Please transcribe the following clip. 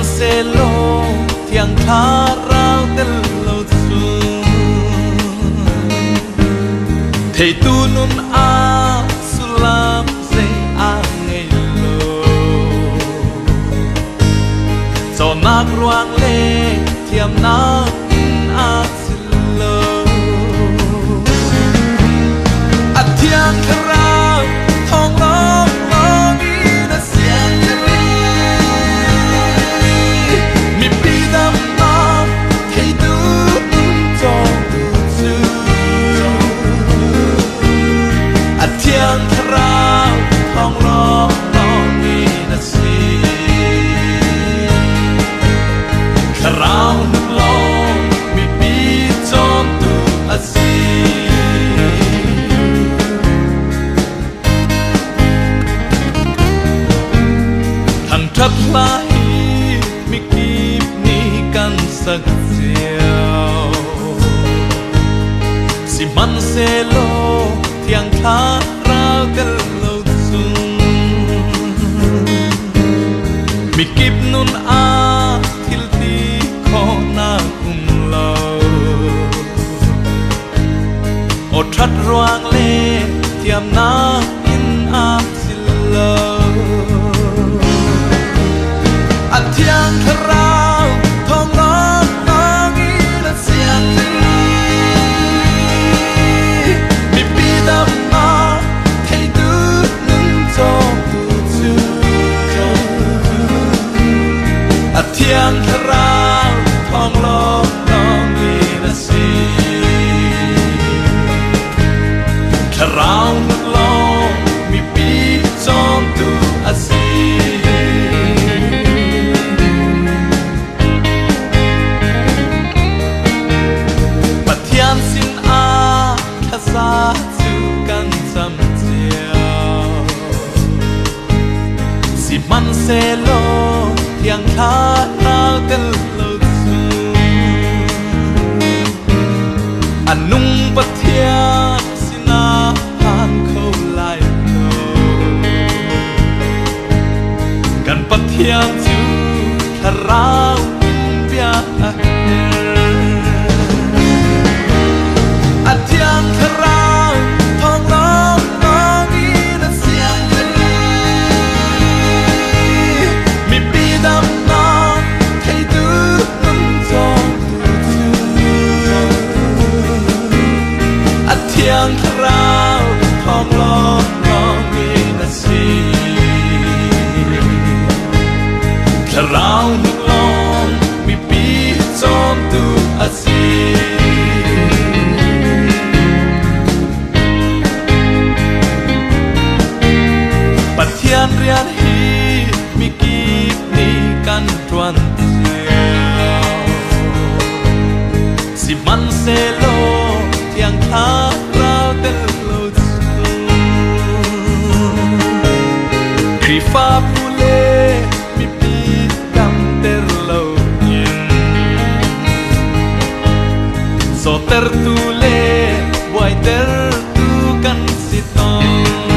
sẽ lô thiang khá rao tên lâu xuân thầy tu nun a sulam dây a ngày lô cho nát ruang lê thiam nát a xin lô a thiang khá thong lom lom y na xiang kari mi pi dam na thầy tu cho tu chu a thiang khá thong lom lom y na si khá nước lom mi pi cho tu a si thấp lá hi mi kịp ni căn sắc diệu si man se lo thiang khá rao tel lâu xuân mi kịp nun a thil ti khó na cùng lâu o thắt roang le thiam na in a sil lâu thiang khá thong lom lom y na xiang kari mi pi dam na thầy tu nun cho tu chu a thiang khá thong lom lom y na si khá nước lom mi pi cho tu a si sa chu kan cham chiao si man se lo thiang khá rao tel lâu chu anung pathian sina han khâu lai lo kan pathian chu khá rao in bia a thiang khá thong lom lom y na xiang kari mi pi dam na thầy tu nun cho tu chu a thiang khá thong lom lom y na si khá nước lom mi pi cho tu a si thian rian hi mi kịp ni căn tuan chiao si man se lo thiang khá rao tel lâu xuân khi pha pu lê mi pi dam ter lâu yin so ter tu lê boy ter tu kan si tong